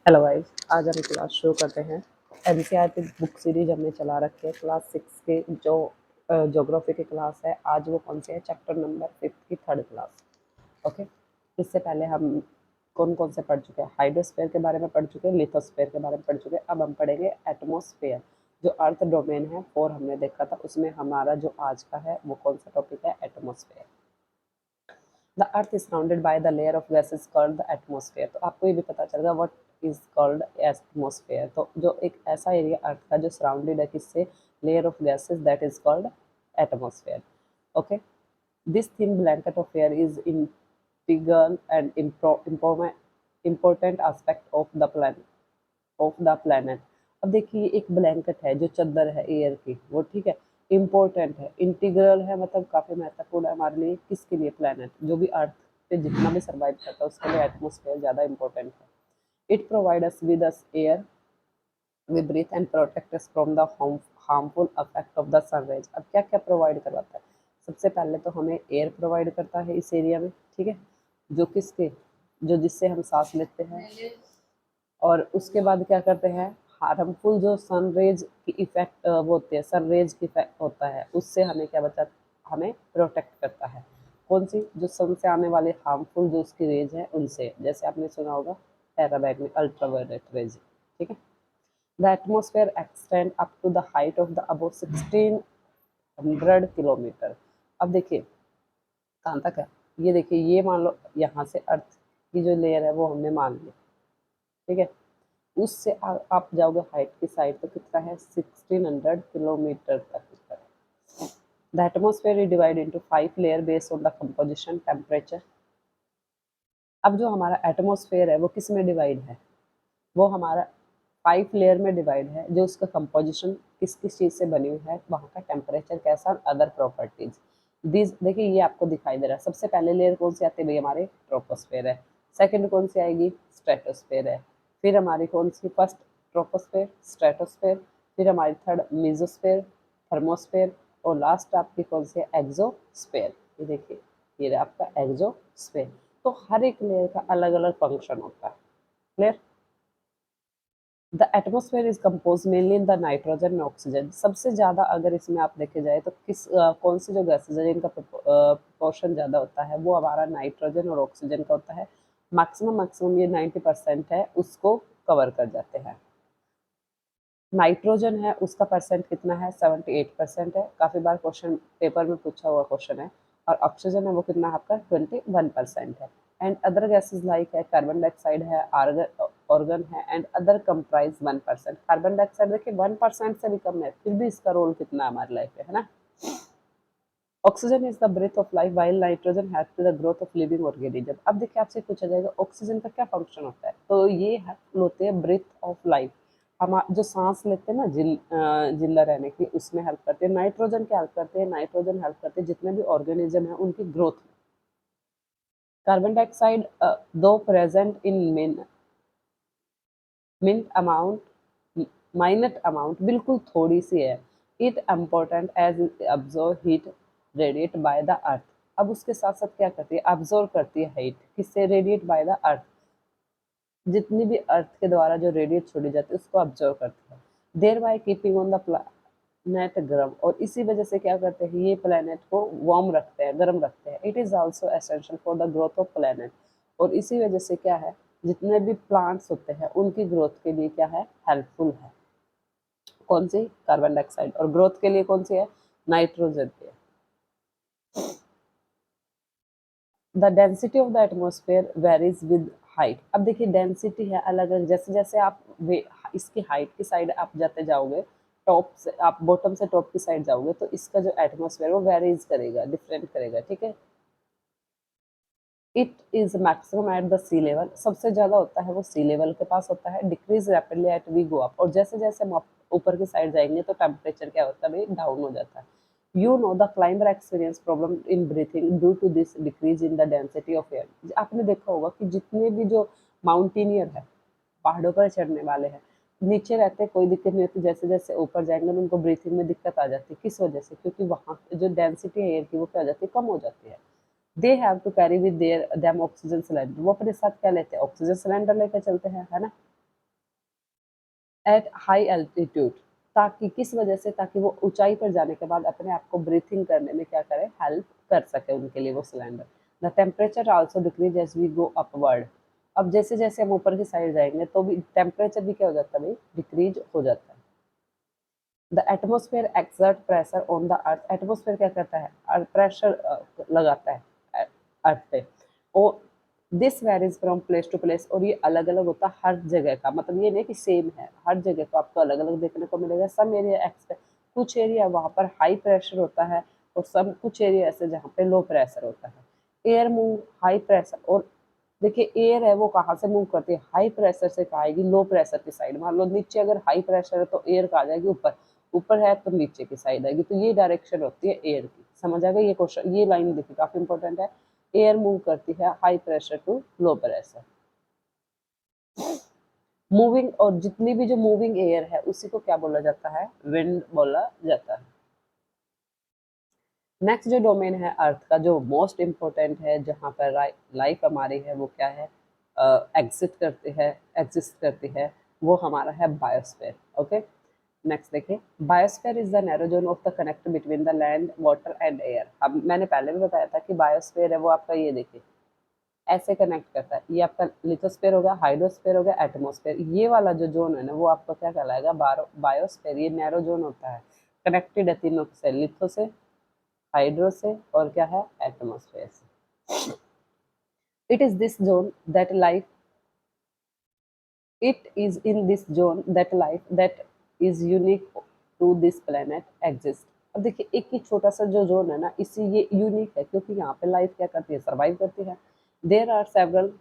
Hello guys, आज हम class शुरू करते हैं। एनसीईआरटी बुक सीरीज हमने चला रखी है। क्लास 6 के जो ज्योग्राफी की क्लास है, आज वो कौन सी है? चैप्टर नंबर 5 की थर्ड क्लास। ओके, इससे पहले हम कौन कौन से पढ़ चुके हैं? हाइड्रोस्फीयर के बारे में पढ़ चुके हैं, लिथोस्फीयर के बारे में पढ़ चुके हैं। अब हम पढ़ेंगे एटमॉस्फेयर। जो अर्थ डोमेन है 4 हमने देखा था, उसमें हमारा जो आज का है वो कौन सा टॉपिक है? Atmosphere. The earth is surrounded by the layer of gases called the atmosphere. तो आपको ये भी पता चलेगा व्हाट इज कॉल्ड एटमॉस्फेयर। तो जो एक ऐसा एरिया अर्थ का जो सराउंडेड है किससे? Layer of gases, that is called atmosphere. Okay, this thin blanket of air is integral and important aspect of the planet। अब देखिए, एक ब्लैंकेट है जो चादर है एयर की, वो ठीक है, इम्पोर्टेंट है, इंटीग्रल है, मतलब काफी महत्वपूर्ण है हमारे लिए। किसके लिए? प्लेनेट, जो भी अर्थ पे जितना भी सर्वाइव करता है उसके लिए एटमोस्फेयर ज्यादा इंपॉर्टेंट है। It provide us with us air we breathe and protect us from the harmful effect of the sun rays. अब क्या क्या प्रोवाइड करवाता है? सबसे पहले तो हमें एयर प्रोवाइड करता है इस एरिया में, ठीक है, जो किसके, जो जिससे हम सांस लेते हैं। और उसके बाद क्या करते हैं? हार्मफुल जो सन रेज की इफेक्ट वो होते हैं, सन रेज की इफेक्ट होता है, उससे हमें क्या बचा? हमें प्रोटेक्ट करता है। कौन सी? जो सन से आने वाले हार्मफुल जो उसकी रेज है उनसे, जैसे आपने सुना होगा पैराबैंगनी अल्ट्रावायलेट रेज, ठीक है। The atmosphere extend up to the height of the about 1600 kilometre. अब देखिए कहाँ तक है ये। देखिए, ये मान लो यहाँ से अर्थ की जो लेयर है वो हमने मान ली, ठीक है। उससे आप जाओगे हाइट की साइड तो कितना है? 1600 किलोमीटर तक। The atmosphere is divide into 5 layer based on the composition temperature. अब जो हमारा एटमोस्फेयर है वो किस में डिवाइड है? वो हमारा 5 लेयर में डिवाइड है, जो उसका कंपोजिशन किस किस चीज से बनी हुई है, वहाँ का टेम्परेचर कैसा, अदर प्रॉपर्टीज। दिस देखिए, ये आपको दिखाई दे रहा है। सबसे पहले लेयर कौन सी आती है भाई? हमारे ट्रोपोस्फेयर है। सेकंड कौन सी आएगी? स्ट्रेटोस्फेयर है। फिर हमारी कौन सी? फर्स्ट ट्रोपोस्फेयर, स्ट्रेटोस्फेयर, फिर हमारी थर्ड मीजोस्फेयर, थर्मोस्फेयर, और लास्ट आपकी कौन सी है? एक्सोस्फेयर। ये देखिए, ये रहा आपका एक्सोस्फेयर। तो हर एक लेयर का अलग अलग फंक्शन होता है। Clear? The atmosphere is compose mainly in the nitrogen and oxygen. सबसे ज्यादा अगर इसमें आप देखे जाए तो कौन सी जो गैसेज है जिनका प्रोपोर्शन ज्यादा होता है, वो हमारा नाइट्रोजन और ऑक्सीजन का होता है। मैक्सिमम मैक्सिमम ये 90% है, उसको कवर कर जाते हैं। नाइट्रोजन है, उसका परसेंट कितना है? 78% है, काफी बार क्वेश्चन पेपर में पूछा हुआ क्वेश्चन है। और ऑक्सीजन है वो कितना है आपका? 21% है। एंड अदर गैसेस लाइक है कार्बन डाइऑक्साइड है, आर्गन ऑर्गन है, and other comprise 1%। Carbon dioxide देखिए 1% से भी कम है, फिर भी इसका रोल कितना है हमारी लाइफ में, है ना। Oxygen is the breath of life while nitrogen help to the growth of living organism. अब देखिए, आपसे पूछा जाएगा ऑक्सीजन का क्या फंक्शन होता है, तो ये होते हैं ब्रेथ ऑफ लाइफ। हम जो सांस लेते हैं ना, जिंदा रहने की, उसमें हेल्प करते हैं। नाइट्रोजन क्या हेल्प करते हैं? नाइट्रोजन हेल्प करते हैं जितने भी ऑर्गेनिज्म है उनकी ग्रोथ में। कार्बन डाइऑक्साइड दो present in minute amount, minute amount, बिल्कुल थोड़ी सी है। It important as absorb heat radiate by the earth. अब उसके साथ साथ क्या करती है? अब्जॉर्व करती है हीट, किससे? रेडिएट बाय द अर्थ। जितनी भी अर्थ के द्वारा जो रेडिएट छोड़ी जाती है उसको अब्जॉर्व करती है। Thereby keeping on the planet गर्म, और इसी वजह से क्या करते हैं? ये प्लैनेट को वार्म रखते हैं, गर्म रखते हैं। It is also essential for the growth of planet, और इसी वजह से क्या है? जितने भी प्लांट्स होते हैं उनकी ग्रोथ के लिए क्या है? हेल्पफुल है। कौन सी? Carbon dioxide. और ग्रोथ के लिए कौन सी है? नाइट्रोजन की है। The density of the atmosphere varies with height. अब देखिए, डेंसिटी है अलग अलग, जैसे जैसे आप इसकी हाइट की साइड आप जाते जाओगे, टॉप से आप बॉटम से टॉप की साइड जाओगे, तो इसका जो एटमोसफेयर वो वेरीज करेगा, डिफरेंट करेगा, ठीक है। It is maximum at the sea level, सबसे ज्यादा होता है वो सी लेवल के पास होता है। Decrease rapidly at we go up, और जैसे जैसे हम ऊपर की साइड जाएंगे तो टेम्परेचर क्या होता है भाई? डाउन हो जाता है। You know the climber experience problem in breathing due to this decrease in the density of air. आपने देखा होगा कि जितने भी जो माउंटेनियर है, पहाड़ों पर चढ़ने वाले हैं, नीचे रहते कोई दिक्कत नहीं होती, जैसे जैसे ऊपर जाएंगे तो उनको ब्रीथिंग में दिक्कत आ जाती है। किस वजह से? क्योंकि वहाँ जो डेंसिटी है एयर की वो क्या हो जाती है? कम हो जाती है। They have to carry with their them oxygen cylinder, वो अपने साथ क्या लेते हैं? ऑक्सीजन सिलेंडर लेकर चलते हैं, है ना। एट हाई एल्टीट्यूड, ताकि किस वजह से, ताकि वो ऊंचाई पर जाने के बाद अपने आप को ब्रीथिंग करने में क्या करे, हेल्प कर सके उनके लिए वो cylinder. The temperature also decrease as we go upward, अब जैसे जैसे हम ऊपर की साइड जाएंगे तो भी टेम्परेचर भी क्या हो जाता है भाई, डिक्रीज हो जाता है। The atmosphere exert pressure on the earth, atmosphere क्या करता है, प्रेशर लगाता है अर्थ पे, और this varies from place to place, और ये अलग अलग होता है हर जगह का, मतलब ये नहीं कि सेम है, हर जगह को आपको अलग अलग देखने को मिलेगा। सम एरिया एक्सपेक्ट, कुछ एरिया वहाँ पर हाई प्रेशर होता है और सब कुछ एरिया ऐसे जहाँ पे लो प्रेशर होता है। एयर मूव हाई प्रेशर, और देखिए एयर है वो कहाँ से मूव करती है, हाई प्रेशर से कहाँ आएगी, लो प्रेशर की साइड। मान लो नीचे अगर हाई प्रेशर है तो एयर कहाँ जाएगी, ऊपर, ऊपर है तो नीचे की साइड आएगी, तो ये डायरेक्शन होती है एयर की। समझ आ गया ये क्वेश्चन, ये लाइन देखिए काफी इंपॉर्टेंट है। एयर मूव करती है high pressure to low pressure. Moving, और जितनी भी जो मूविंग एयर है उसी को क्या बोला जाता है, विंड बोला जाता है। नेक्स्ट जो डोमेन है अर्थ का, जो मोस्ट इम्पोर्टेंट है, जहाँ पर लाइफ हमारी है वो क्या है, एग्जिस्ट करती है, वो हमारा है बायोस्फीयर। ओके, नेक्स्ट देखिए, biosphere is the narrow zone of the connect between the land water and air. अब मैंने पहले भी बताया था कि बायोस्फीयर है वो आपका, ये देखिए ऐसे कनेक्ट करता है, ये आपका लिथोस्फीयर हो गया, हाइड्रोस्फीयर हो गया, एटमोस्फेयर, ये वाला जो जोन है ना वो आपका क्या कहलाएगा, बायोस्फीयर। ये नैरो जोन होता है, कनेक्टेड है तीनों से, लिथो से, हाइड्रो से, और क्या है, एटमोस्फेयर से। It is this zone that life, it is in this zone that life that is unique to this planet exists। अब देखिए एक ही छोटा सा जो जोन है ना, इसी ये यूनिक है क्योंकि यहाँ पे लाइफ क्या करती है, सर्वाइव करती है। There are several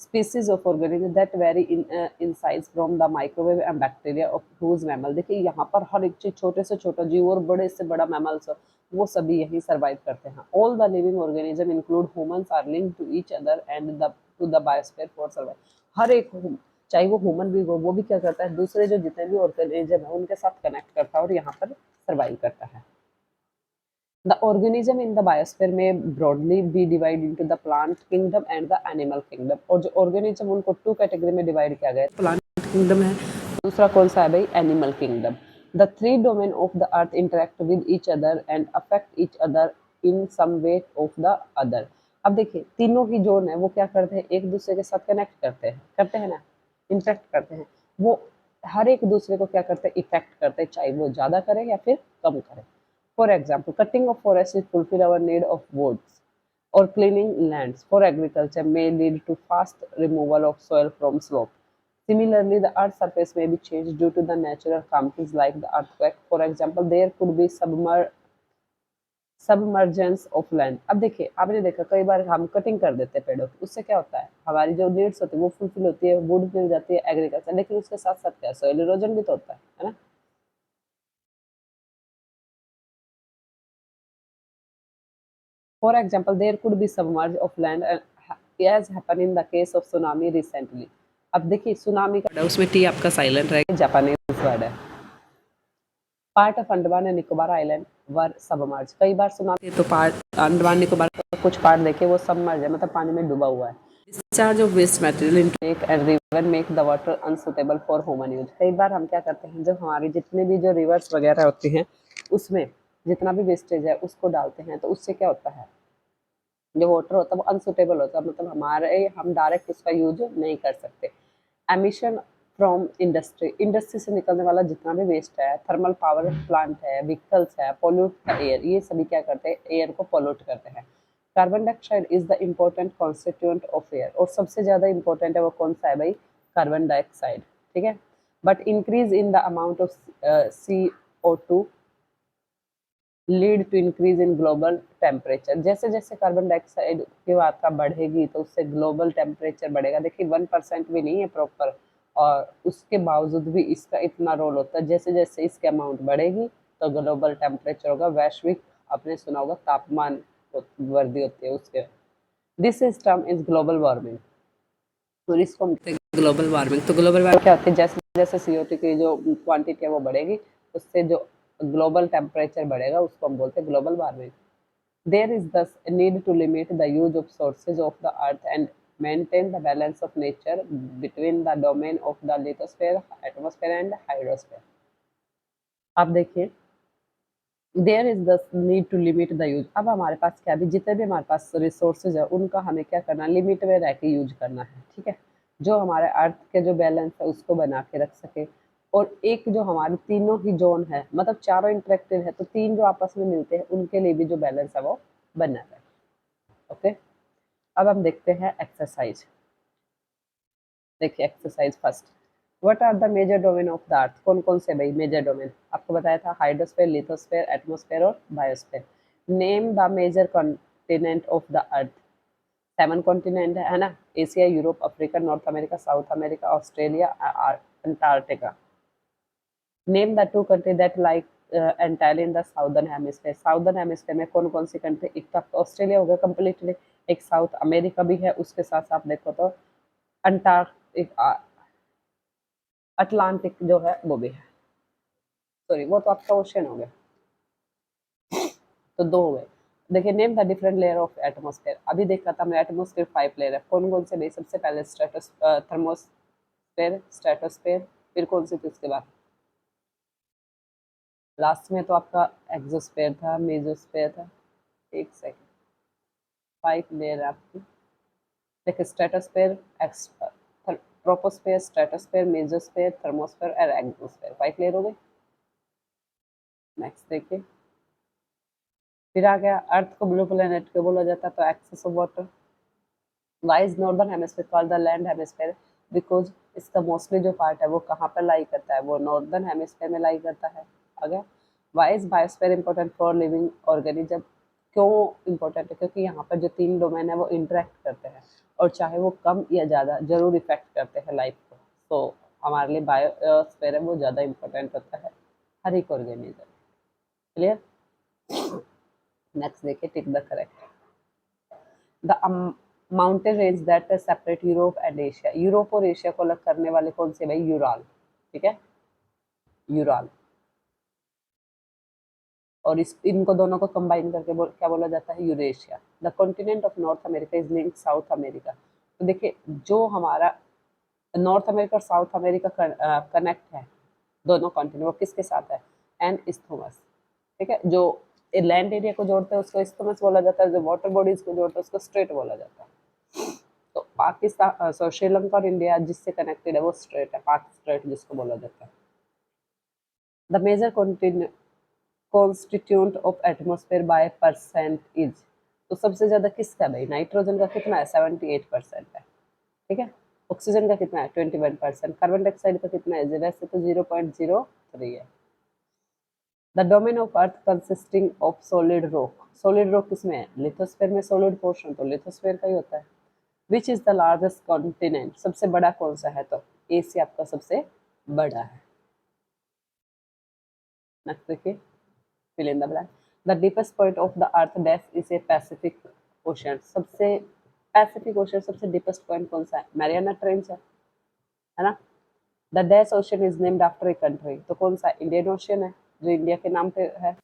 species of organism that vary in size from the microwave and bacteria of whose mammal। देखिए यहाँ पर हर एक चीज, छोटे से छोटा जीव और बड़े से बड़ा मैमल्स, वो सभी यही सर्वाइव करते हैं। All the living organism include humans are linked to each other and the to the biosphere for survive. हर एक, चाहे वो ह्यूमन भी हो, वो भी क्या करता है, दूसरे जो जितने भी ऑर्गेनिज्म है उनके साथ कनेक्ट करता है और यहाँ पर सर्वाइव करता है। The organism in the biosphere may broadly be divided into the plant kingdom and the animal kingdom। और जो organism उनको टू कैटेगरी में डिवाइड किया गया है, प्लांट किंगडम है, दूसरा कौन सा है भाई, animal kingdom. The three domain of the earth interact with each other and affect each other in some way of the other। अब देखिए तीनों की जोन है वो क्या करते हैं, एक दूसरे के साथ कनेक्ट करते हैं ना, इंटरेक्ट करते हैं। वो हर एक दूसरे को क्या करते हैं, इफेक्ट करते हैं, चाहे वो ज्यादा करे या फिर कम करे। For example, cutting of forests is fulfill our need of woods, or cleaning lands for agriculture may lead to fast removal of soil from slope. Similarly, the earth's surface may be changed due to the natural calamities like the earthquake. For example, there could be submergence of land. अब देखिए आपने देखा कई बार हम cutting कर देते हैं पेड़ों की, उससे क्या होता है, हमारी जो नीड्स होती है वो फुलफिल होती है, वुड मिल जाती है एग्रीकल्चर, लेकिन उसके साथ साथ क्या, सॉइल इरोजन भी तो होता है ना। For example, there could be submerge of land as happened in the case of tsunami recently। अब देखिए सुनामी का उसमें टी आपका साइलेंट रहेगा, जापानीज वर्ड है। Part of Andaman and Nicobar island were submerge, कई बार सुनामी तो पार्ट अंडमान निकोबार का कुछ पार्ट देखिए वो सबमर्ज है, मतलब पानी में डूबा हुआ है। Discharge of waste material into lake and river make the water unsuitable for human use. कई बार हम क्या करते हैं, जब हमारी जितने भी जो रिवर्स वगैरह होती हैं उसमें जितना भी वेस्टेज है उसको डालते हैं, तो उससे क्या होता है, जो वाटर होता है वो अनसुटेबल होता है, मतलब हमारे हम डायरेक्ट उसका यूज नहीं कर सकते। एमिशन फ्रॉम इंडस्ट्री, इंडस्ट्री से निकलने वाला जितना भी वेस्ट है, थर्मल पावर प्लांट है, व्हीकल्स है, पोल्यूट का एयर, ये सभी क्या करते हैं, एयर को पोल्यूट करते हैं। Carbon dioxide is the important constituent of air, और सबसे ज्यादा इंपॉर्टेंट है वो कौन सा है भाई, कार्बन डाइऑक्साइड, ठीक है। But increase in the amount of CO2 lead to increase in global temperature. जैसे जैसे कार्बन डाइऑक्साइड की मात्रा बढ़ेगी तो उससे ग्लोबल टेम्परेचर बढ़ेगा। देखिए 1% भी नहीं है प्रॉपर, और उसके बावजूद भी इसका इतना रोल होता है, जैसे जैसे इसके अमाउंट बढ़ेगी तो ग्लोबल टेम्परेचर होगा, वैश्विक, आपने सुना होगा तापमान वृद्धि होती है उसके। This is term is global warming, और इसको हम कहते हैं ग्लोबल वार्मिंग। तो ग्लोबल वार्मिंग क्या होती है, जैसे जैसे CO2 की जो क्वांटिटी है वो बढ़ेगी, उससे जो ग्लोबल टेम्परेचर बढ़ेगा उसको हम बोलते हैं global warming. There is this need to limit the use of sources of the earth and maintain the balance of nature between the domain of the lithosphere, atmosphere and hydrosphere. अब देखिए there is the need to limit the use. अब हमारे पास क्या भी जितने भी हमारे पास resources है उनका हमें क्या करना है, लिमिट में रह के यूज करना है, ठीक है, जो हमारे अर्थ के जो बैलेंस है उसको बना के रख सके। और एक जो हमारे तीनों ही जोन है, मतलब चारों इंटरेक्टेड है, तो तीन जो आपस में मिलते हैं उनके लिए भी जो बैलेंस है वो बना रहे। ओके, अब हम देखते हैं एक्सरसाइज। देखिए exercise first, what are the major domain of the earth. कौन कौन से भाई मेजर डोमेन आपको बताया था, हाइड्रोस्फेयर, लिथोस्फेयर, एटमॉस्फेयर और biosphere. Name the major continent of the earth. 7 continent है ना, Asia, Europe, Africa, North America, South America, Australia, Antarctica. Name the 2 country that like entirely in the southern hemisphere. Southern hemisphere में कौन कौन सी country, एक तो Australia हो गया completely, एक साउथ अमेरिका भी है, उसके साथ साथ देखो तो अंटार्कटिक, अटलांटिक जो है वो भी है। सॉरी वो तो आपका ओशन हो गया, तो दो हो गए। देखिए name the different layer of atmosphere. अभी देखा था मैं एटमॉस्फेयर 5 लेयर है, कौन कौन से भाई, सबसे पहले थर्मोस्फेयर, स्ट्रेटोस्फेयर, फिर कौन सी थी उसके बाद, लास्ट में तो आपका एक्सोस्फेयर था, मेसोस्फेयर था। एक सेकेंड, 5 लेयर है आपकी। देखिए stratosphere, troposphere, stratosphere, mesosphere, thermosphere और एक्सोस्फेयर, 5 लेयर हो गए। नेक्स्ट देखिए, फिर आ गया अर्थ को ब्लू प्लेनेट क्यों बोला जाता है, तो excess of water. Why is northern hemisphere called the land hemisphere, because इसका मोस्टली जो पार्ट है वो कहाँ पर लाई करता है, वो नॉर्दर्न हेमिस्फीयर में लाई करता है। आगे, why is biosphere important for living organism. क्यों इंपॉर्टेंट है, क्योंकि यहाँ पर जो 3 डोमेन है वो इंटरेक्ट करते हैं, और चाहे वो कम या ज़्यादा जरूर इफेक्ट करते हैं लाइफ को। तो हमारे लिए बायोस्फीयर है वो ज़्यादा इंपॉर्टेंट होता है हर एक ऑर्गेनिज्म। क्लियर। नेक्स्ट देखिए, tick the correct. The mountain range that separate Europe and Asia. Europe और एशिया को अलग करने वाले कौन से भाई, यूराल, ठीक है, यूराल। और इस इनको दोनों को कंबाइन करके क्या बोला जाता है, Eurasia. The continent of north America is link south America. तो देखिए जो हमारा नॉर्थ अमेरिका और साउथ अमेरिका कनेक्ट है, दोनों कॉन्टिनेंट, वो किसके साथ है, एन इस्थमस, ठीक है। जो लैंड एरिया को जोड़ते हैं उसको इस्थमस बोला जाता है, जो वाटर बॉडीज को जोड़ते हैं उसको स्ट्रेट बोला जाता है। तो पाकिस्तान, श्रीलंका और इंडिया जिससे कनेक्टेड है वो स्ट्रेट है, पाक स्ट्रेट जिसको बोला जाता है। The major constituent of atmosphere by percent is. तो सबसे ज्यादा किसका है भाई, नाइट्रोजन का कितना है, 78% है, ठीक है। ऑक्सीजन का कितना है, 21%। कार्बन डाइऑक्साइड का कितना है, वैसे तो 0.03 है। The domain of earth consisting of solid rock. Solid rock किसमें है, लिथोस्फेयर में। सॉलिड पोर्शन तो लिथोस्फेयर का ही होता है। Which is the largest continent, सबसे बड़ा कौन सा है, तो एशिया आपका सबसे बड़ा है। नेक्स्ट देखिए, fill in the blank. The deepest point of the earth dash is a Pacific Ocean. सबसे पैसिफिक ओशन सबसे डीपेस्ट पॉइंट कौन सा है, मैरियाना ट्रेंच है ना। The dash ocean is named after a country. तो कौन सा, इंडियन ओशन है जो इंडिया के नाम पे है।